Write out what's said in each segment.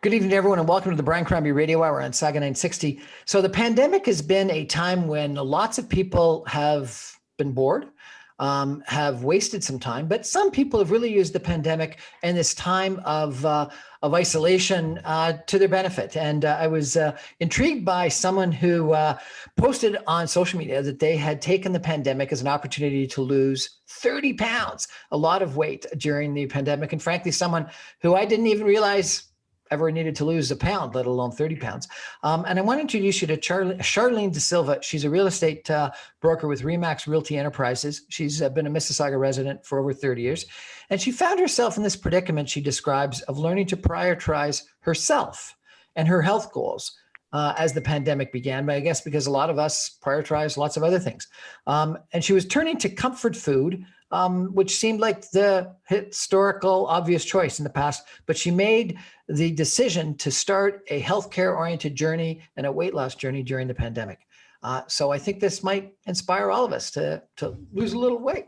Good evening, everyone, and welcome to the Brian Crombie Radio Hour on Saga 960. So the pandemic has been a time when lots of people have been bored, have wasted some time, but some people have really used the pandemic and this time of isolation to their benefit. And I was intrigued by someone who posted on social media that they had taken the pandemic as an opportunity to lose 30 pounds, a lot of weight during the pandemic. And frankly, someone who I didn't even realize ever needed to lose a pound, let alone 30 pounds. And I want to introduce you to Charlene De Silva. She's a real estate broker with Remax Realty Enterprises. She's been a Mississauga resident for over 30 years. And she found herself in this predicament she describes of learning to prioritize herself and her health goals as the pandemic began. But I guess because a lot of us prioritize lots of other things. And she was turning to comfort food, which seemed like the historical obvious choice in the past, but she made the decision to start a healthcare oriented journey and a weight loss journey during the pandemic. So I think this might inspire all of us to lose a little weight.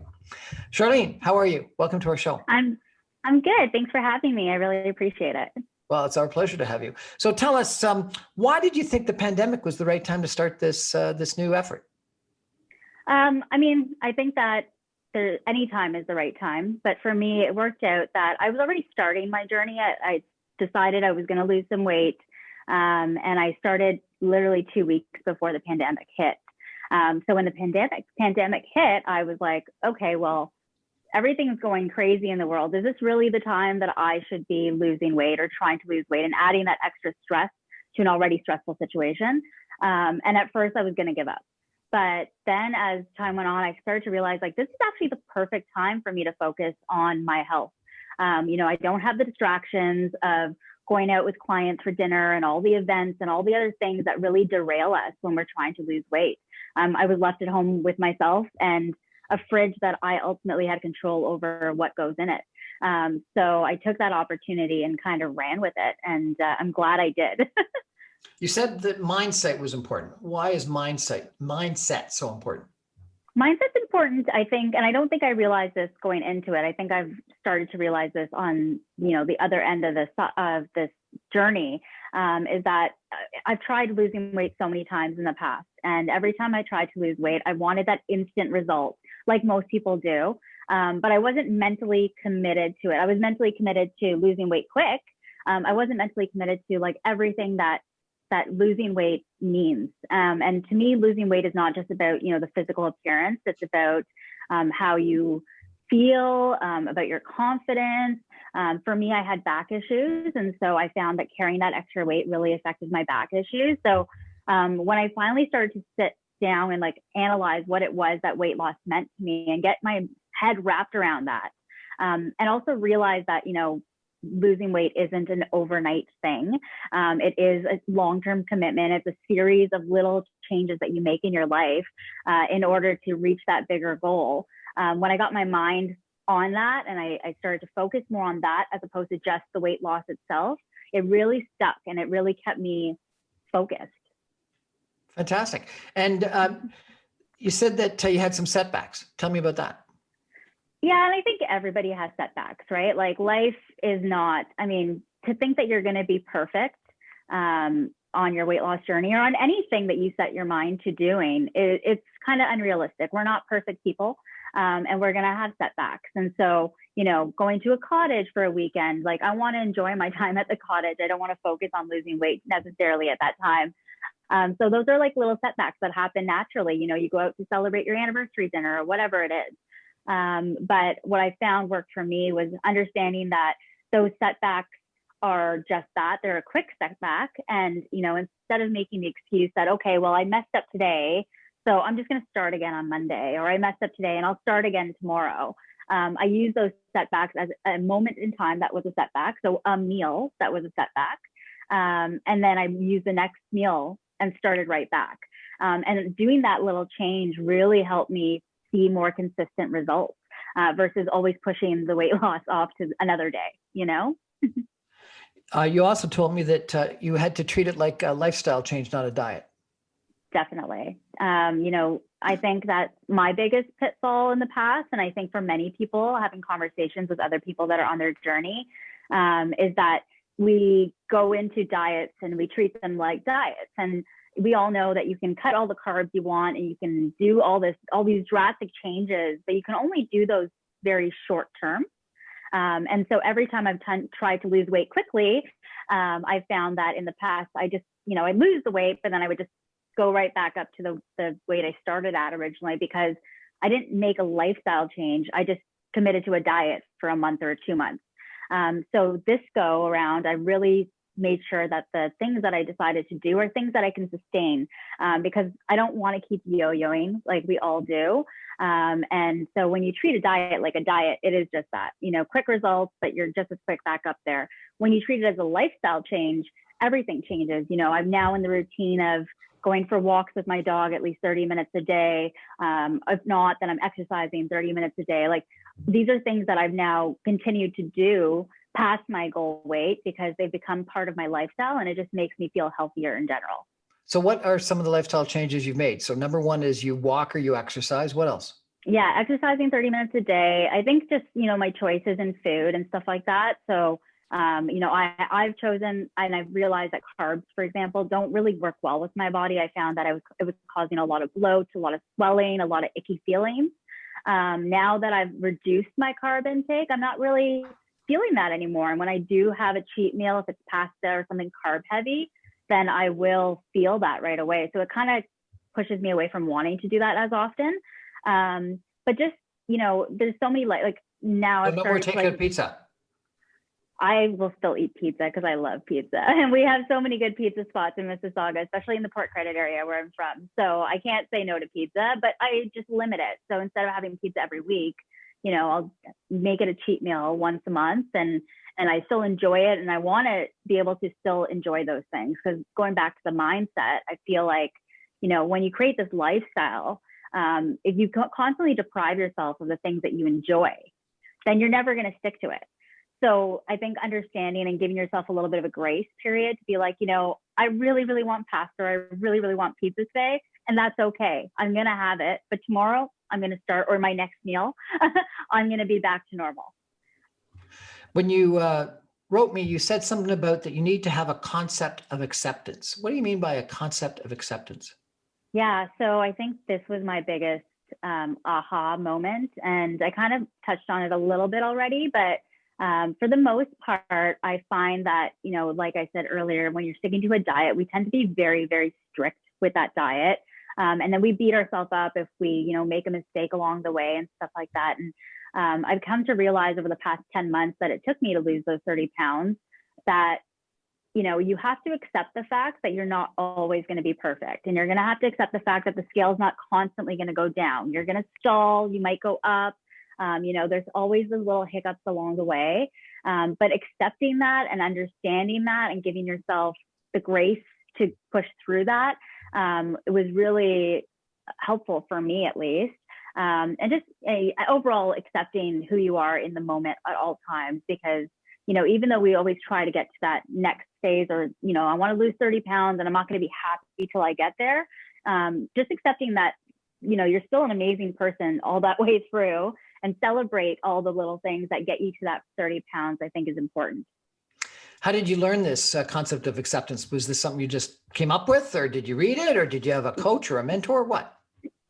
Charlene, how are you? Welcome to our show. I'm good. Thanks for having me. I really appreciate it. Well, it's our pleasure to have you. So tell us, why did you think the pandemic was the right time to start this new effort? I think that any time is the right time, but for me, it worked out that I was already starting my journey. I decided I was going to lose some weight, and I started literally 2 weeks before the pandemic hit. So when the pandemic hit, I was like, okay, well, everything's going crazy in the world. Is this really the time that I should be losing weight or trying to lose weight and adding that extra stress to an already stressful situation? And at first I was going to give up. But then as time went on, I started to realize like, this is actually the perfect time for me to focus on my health. I don't have the distractions of going out with clients for dinner and all the events and all the other things that really derail us when we're trying to lose weight. I was left at home with myself and a fridge that I ultimately had control over what goes in it. So I took that opportunity and kind of ran with it. And I'm glad I did. You said that mindset was important. Why is mindset so important? Mindset's important, I think, and I don't think I realized this going into it. I think I've started to realize this on, the other end of this journey, is that I've tried losing weight so many times in the past. And every time I tried to lose weight, I wanted that instant result, like most people do. But I wasn't mentally committed to it. I was mentally committed to losing weight quick. I wasn't mentally committed to like everything that losing weight means. And to me, losing weight is not just about, the physical appearance. It's about how you feel, about your confidence. For me, I had back issues. And so I found that carrying that extra weight really affected my back issues. So when I finally started to sit down and like analyze what it was that weight loss meant to me and get my head wrapped around that, and also realize that, losing weight isn't an overnight thing. It is a long-term commitment. It's a series of little changes that you make in your life in order to reach that bigger goal. When I got my mind on that and I started to focus more on that as opposed to just the weight loss itself, it really stuck and it really kept me focused. Fantastic. And you said that you had some setbacks. Tell me about that. Yeah, and I think everybody has setbacks, right? Like life is not, to think that you're going to be perfect on your weight loss journey or on anything that you set your mind to doing, it's kind of unrealistic. We're not perfect people, and we're going to have setbacks. And so, going to a cottage for a weekend, like I want to enjoy my time at the cottage. I don't want to focus on losing weight necessarily at that time. So those are like little setbacks that happen naturally. You go out to celebrate your anniversary dinner or whatever it is. But what I found worked for me was understanding that those setbacks are just that. They're a quick setback. And, instead of making the excuse that, okay, well, I messed up today, so I'm just going to start again on Monday, or I messed up today and I'll start again tomorrow. I use those setbacks as a moment in time that was a setback. So a meal that was a setback. And then I used the next meal and started right back. And doing that little change really helped me see more consistent results versus always pushing the weight loss off to another day, You also told me that you had to treat it like a lifestyle change, not a diet. Definitely. I think that my biggest pitfall in the past, and I think for many people having conversations with other people that are on their journey, is that we go into diets and we treat them like diets. And we all know that you can cut all the carbs you want and you can do all these drastic changes, but you can only do those very short term. And so every time I've tried to lose weight quickly, I've found that in the past, I just, I'd lose the weight, but then I would just go right back up to the weight I started at originally, because I didn't make a lifestyle change. I just committed to a diet for a month or 2 months. So this go around, I really made sure that the things that I decided to do are things that I can sustain, because I don't want to keep yo-yoing like we all do. And so when you treat a diet like a diet, it is just that, quick results, but you're just as quick back up there. When you treat it as a lifestyle change, everything changes. I'm now in the routine of going for walks with my dog at least 30 minutes a day. If not, then I'm exercising 30 minutes a day. Like, these are things that I've now continued to do past my goal weight, because they've become part of my lifestyle, and it just makes me feel healthier in general. So what are some of the lifestyle changes you've made? So number one is you walk or you exercise. What else? Yeah, exercising 30 minutes a day. I think just, my choices in food and stuff like that. So, I've chosen, and I've realized that carbs, for example, don't really work well with my body. I found that it was causing a lot of bloat, a lot of swelling, a lot of icky feelings. Now that I've reduced my carb intake, I'm not really feeling that anymore. And when I do have a cheat meal, if it's pasta or something carb heavy, then I will feel that right away. So it kind of pushes me away from wanting to do that as often. But just, there's so many, like now So no more takeout pizza. I will still eat pizza because I love pizza. And we have so many good pizza spots in Mississauga, especially in the Port Credit area where I'm from. So I can't say no to pizza, but I just limit it. So instead of having pizza every week, I'll make it a cheat meal once a month, and I still enjoy it. And I want to be able to still enjoy those things, because going back to the mindset, I feel like, when you create this lifestyle, if you constantly deprive yourself of the things that you enjoy, then you're never going to stick to it. So I think understanding and giving yourself a little bit of a grace period to be like, I really, really want pasta, or I really, really want pizza today, and that's okay. I'm going to have it, but tomorrow I'm going to start, or my next meal, I'm going to be back to normal. When you wrote me, you said something about that you need to have a concept of acceptance. What do you mean by a concept of acceptance? Yeah, so I think this was my biggest aha moment, and I kind of touched on it a little bit already, but for the most part, I find that, like I said earlier, when you're sticking to a diet, we tend to be very, very strict with that diet. And then we beat ourselves up if we, make a mistake along the way and stuff like that. And I've come to realize over the past 10 months that it took me to lose those 30 pounds, that, you have to accept the fact that you're not always going to be perfect. And you're going to have to accept the fact that the scale is not constantly going to go down. You're going to stall, you might go up. There's always those little hiccups along the way, but accepting that and understanding that and giving yourself the grace to push through that, it was really helpful for me, at least. And just overall accepting who you are in the moment at all times, because, even though we always try to get to that next phase, or, I want to lose 30 pounds and I'm not going to be happy till I get there. Just accepting that, you're still an amazing person all that way through, and celebrate all the little things that get you to that 30 pounds, I think is important. How did you learn this concept of acceptance? Was this something you just came up with, or did you read it, or did you have a coach or a mentor? What?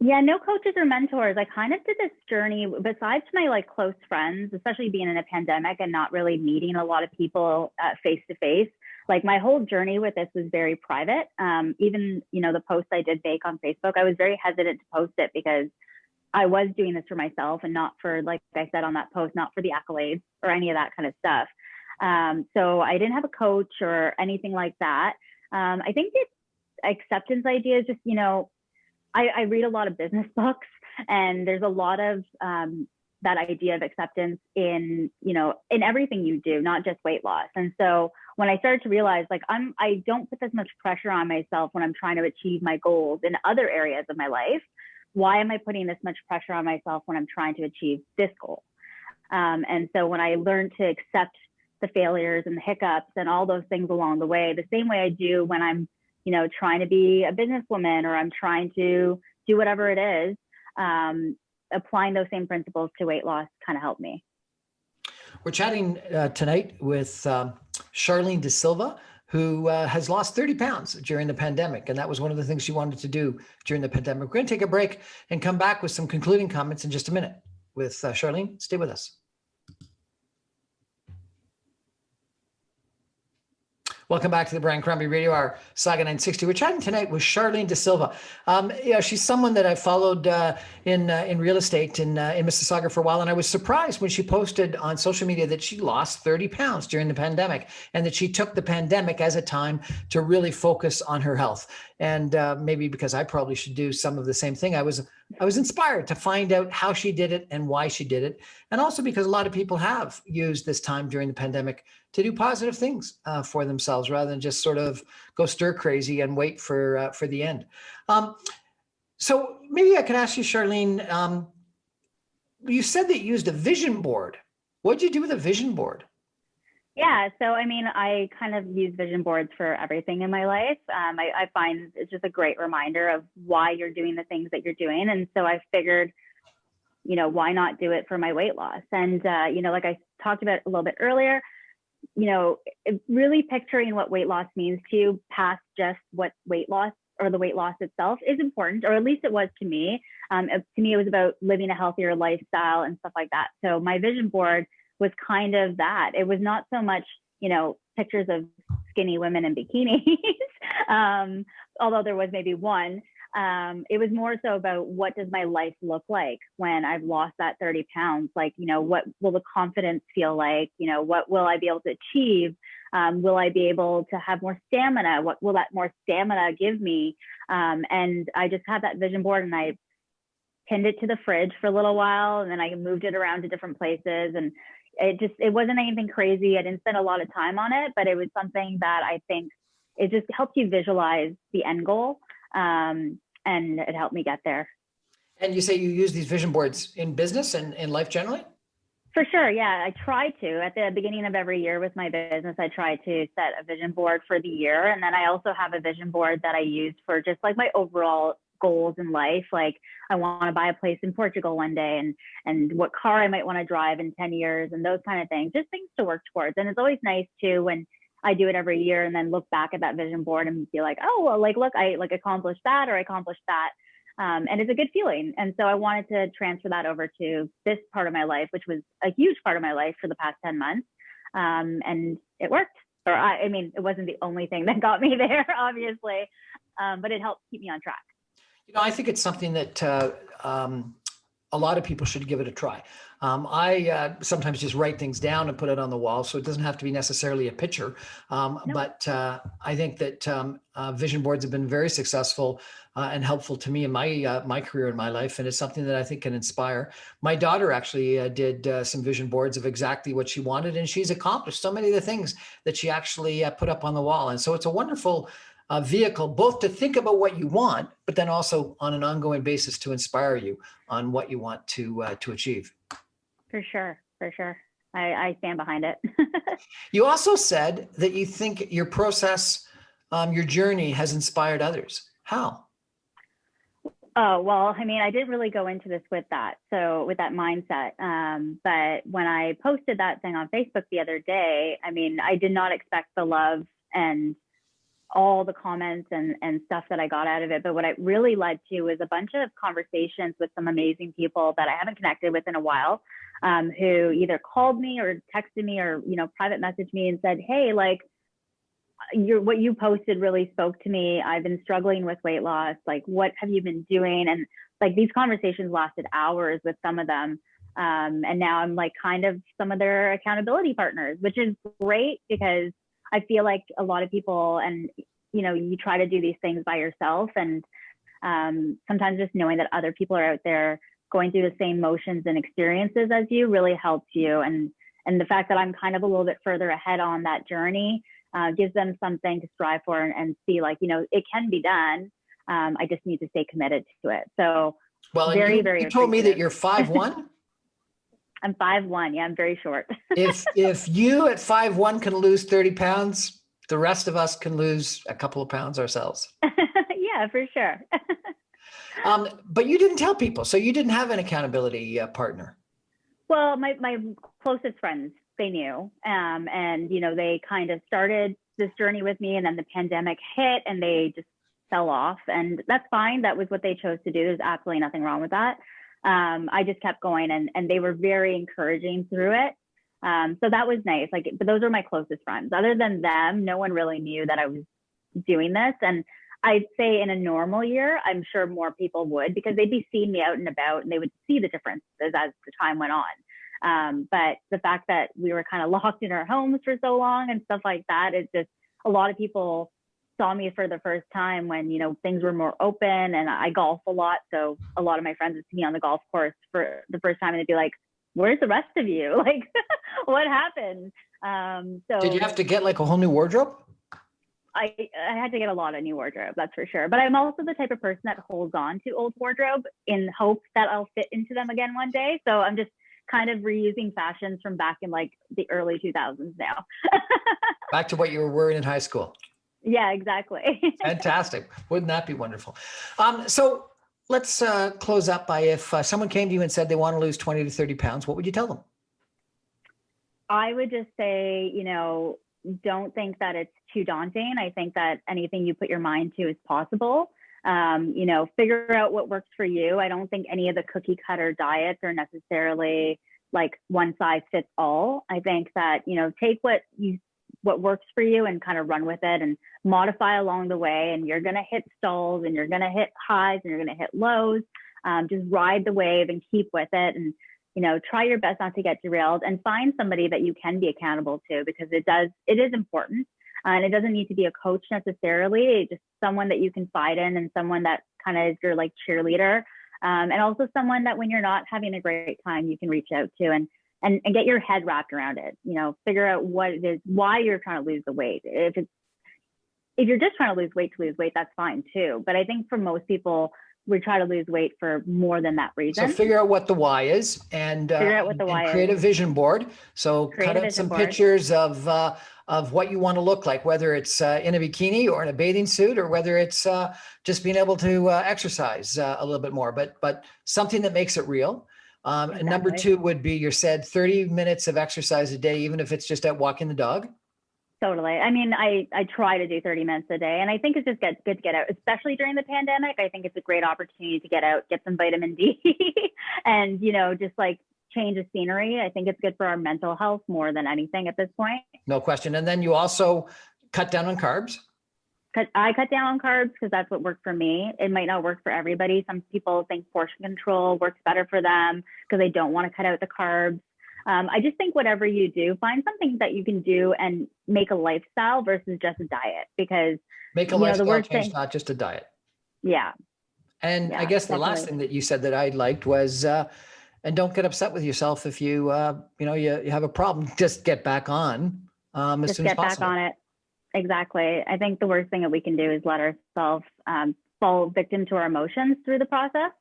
Yeah, no coaches or mentors. I kind of did this journey besides my close friends, especially being in a pandemic and not really meeting a lot of people face to face. Like, my whole journey with this was very private. Even, the posts I did make on Facebook, I was very hesitant to post it because I was doing this for myself and not for, like I said on that post, not for the accolades or any of that kind of stuff. So I didn't have a coach or anything like that. I think the acceptance idea is just, I read a lot of business books, and there's a lot of that idea of acceptance in everything you do, not just weight loss. And so when I started to realize, I don't put this much pressure on myself when I'm trying to achieve my goals in other areas of my life. Why am I putting this much pressure on myself when I'm trying to achieve this goal? And so when I learned to accept the failures and the hiccups and all those things along the way, the same way I do when I'm, trying to be a businesswoman, or I'm trying to do whatever it is, applying those same principles to weight loss kind of helped me. We're chatting tonight with Charlene De Silva, who has lost 30 pounds during the pandemic. And that was one of the things she wanted to do during the pandemic. We're going to take a break and come back with some concluding comments in just a minute with Charlene. Stay with us. Welcome back to the Brian Crombie Radio Hour, Saga 960. We're chatting tonight with Charlene De Silva. She's someone that I followed in real estate in Mississauga for a while, and I was surprised when she posted on social media that she lost 30 pounds during the pandemic, and that she took the pandemic as a time to really focus on her health. And maybe because I probably should do some of the same thing, I was inspired to find out how she did it and why she did it, and also because a lot of people have used this time during the pandemic to do positive things for themselves rather than just sort of go stir crazy and wait for the end. So maybe I can ask you, Charlene, you said that you used a vision board. What did you do with a vision board? Yeah, so I mean, I kind of use vision boards for everything in my life. I find it's just a great reminder of why you're doing the things that you're doing. And so I figured, why not do it for my weight loss? And, like I talked about a little bit earlier, really picturing what weight loss means to you past just what weight loss or the weight loss itself is important, or at least it was to me. To me, it was about living a healthier lifestyle and stuff like that. So my vision board was kind of that. It was not so much, pictures of skinny women in bikinis, although there was maybe one. It was more so about what does my life look like when I've lost that 30 pounds? Like, what will the confidence feel like? What will I be able to achieve? Will I be able to have more stamina? What will that more stamina give me? And I just had that vision board, and I pinned it to the fridge for a little while, and then I moved it around to different places. And it wasn't anything crazy. I didn't spend a lot of time on it, but it was something that I think it just helps you visualize the end goal. And it helped me get there. And you say you use these vision boards in business and in life generally? For sure. Yeah, I try to. At the beginning of every year with my business, I try to set a vision board for the year. And then I also have a vision board that I use for just like my overall goals in life. Like I want to buy a place in Portugal one day, and what car I might want to drive in 10 years and those kind of things, just things to work towards. And it's always nice too when I do it every year and then look back at that vision board and be like, oh, well, like, look, I accomplished that, or I accomplished that. And it's a good feeling. And so I wanted to transfer that over to this part of my life, which was a huge part of my life for the past 10 months. And it worked. Or I mean, it wasn't the only thing that got me there, obviously, but it helped keep me on track. I think it's something that a lot of people should give it a try. I sometimes just write things down and put it on the wall, so it doesn't have to be necessarily a picture. Nope. But I think that vision boards have been very successful and helpful to me in my career and my life, and it's something that I think can inspire. My daughter actually did some vision boards of exactly what she wanted, and she's accomplished so many of the things that she actually put up on the wall. And so it's a wonderful vehicle, both to think about what you want, but then also on an ongoing basis to inspire you on what you want to achieve. For sure. I stand behind it. You also said that you think your process, your journey has inspired others. How? Oh, well, I mean, I didn't really go into this with that. So with that mindset. But when I posted that thing on Facebook the other day, I mean, I did not expect the love and all the comments and stuff that I got out of it. But what it really led to was a bunch of conversations with some amazing people that I haven't connected with in a while, who either called me or texted me or, private messaged me and said, hey, like what you posted really spoke to me. I've been struggling with weight loss. Like, what have you been doing? And like these conversations lasted hours with some of them. And now I'm like kind of some of their accountability partners, which is great because I feel like a lot of people, and you try to do these things by yourself, and sometimes just knowing that other people are out there going through the same motions and experiences as you really helps you. And the fact that I'm kind of a little bit further ahead on that journey gives them something to strive for and see like, it can be done. I just need to stay committed to it. So well, very you told me that you're 5'1". I'm 5'1". Yeah, I'm very short. If you at 5'1" can lose 30 pounds, the rest of us can lose a couple of pounds ourselves. Yeah, for sure. But you didn't tell people, so you didn't have an accountability partner. Well, my closest friends they knew. And, you know, they kind of started this journey with me, and then the pandemic hit and they just fell off, and that's fine. That was what they chose to do. There's absolutely nothing wrong with that. I just kept going, and they were very encouraging through it. So that was nice. Like, but those are my closest friends. Other than them, no one really knew that I was doing this. And I'd say in a normal year, I'm sure more people would, because they'd be seeing me out and about and they would see the differences as the time went on. But the fact that we were kind of locked in our homes for so long and stuff like that, it's just, a lot of people saw me for the first time when, you know, things were more open, and I golf a lot. So a lot of my friends would see me on the golf course for the first time and they'd be like, where's the rest of you? Like, what happened? So did you have to get like a whole new wardrobe? I had to get a lot of new wardrobe, that's for sure. But I'm also the type of person that holds on to old wardrobe in hopes that I'll fit into them again one day. So I'm just kind of reusing fashions from back in like the early 2000s now. Back to what you were wearing in high school. Yeah, exactly. Fantastic. Wouldn't that be wonderful? So let's close up by, if someone came to you and said they want to lose 20 to 30 pounds, what would you tell them? I would just say, you know, don't think that it's too daunting. I think that anything you put your mind to is possible. You know, figure out what works for you. I don't think any of the cookie cutter diets are necessarily like one size fits all. I think that, you know, take what works for you and kind of run with it and modify along the way. And you're going to hit stalls and you're going to hit highs and you're going to hit lows. Just ride the wave and keep with it. And, you know, try your best not to get derailed, and find somebody that you can be accountable to, because it is important. And it doesn't need to be a coach necessarily. It's just someone that you confide in, and someone that kind of is your like cheerleader. And also someone that when you're not having a great time, you can reach out to and get your head wrapped around it. You know, figure out what it is, why you're trying to lose the weight. If you're just trying to lose weight, that's fine too. But I think for most people, we try to lose weight for more than that reason. So figure out what the why is, and figure out what the why create is. a vision board. So cut out some pictures of what you want to look like, whether it's in a bikini or in a bathing suit, or whether it's just being able to exercise a little bit more, but something that makes it real. Exactly. And number 2 would be, you said 30 minutes of exercise a day, even if it's just out walking the dog. Totally. I mean, I try to do 30 minutes a day, and I think it's just good to get out, especially during the pandemic. I think it's a great opportunity to get out, get some vitamin D and, you know, just like change of scenery. I think it's good for our mental health more than anything at this point. No question. And then you also cut down on carbs. I cut down on carbs because that's what worked for me. It might not work for everybody. Some people think portion control works better for them because they don't want to cut out the carbs. I just think whatever you do, find something that you can do and make a lifestyle versus just a diet, because make a lifestyle change, not just a diet. Yeah. And I guess the last thing that you said that I liked was, and don't get upset with yourself if you have a problem. Just get back on as soon as possible. Just get back on it. Exactly. I think the worst thing that we can do is let ourselves fall victim to our emotions through the process.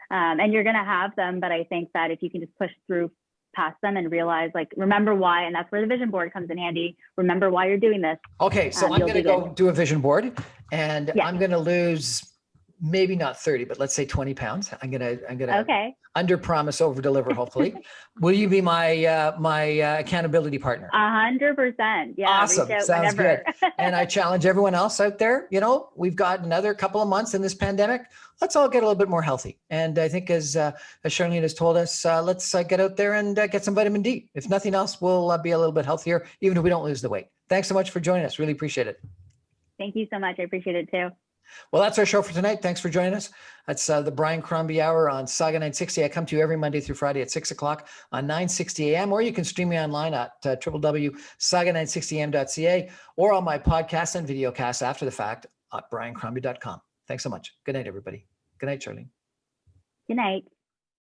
And you're going to have them, but I think that if you can just push through past them and realize, like, remember why, and that's where the vision board comes in handy. Remember why you're doing this. Okay, so I'm going to go do a vision board, and I'm going to lose maybe not 30, but let's say 20 pounds. I'm gonna under promise, over deliver. Hopefully, will you be my my accountability partner? 100%. Yeah. Awesome. Sounds good. And I challenge everyone else out there. You know, we've got another couple of months in this pandemic. Let's all get a little bit more healthy. And I think as Charlene has told us, let's get out there and get some vitamin D. If nothing else, we'll be a little bit healthier, even if we don't lose the weight. Thanks so much for joining us. Really appreciate it. Thank you so much. I appreciate it too. Well, that's our show for tonight. Thanks for joining us. That's the Brian Crombie Hour on Saga 960. I come to you every Monday through Friday at 6 o'clock on 960 AM, or you can stream me online at www.saga960am.ca, or on my podcast and videocast after the fact at briancrombie.com. Thanks so much. Good night, everybody. Good night, Charlene. Good night.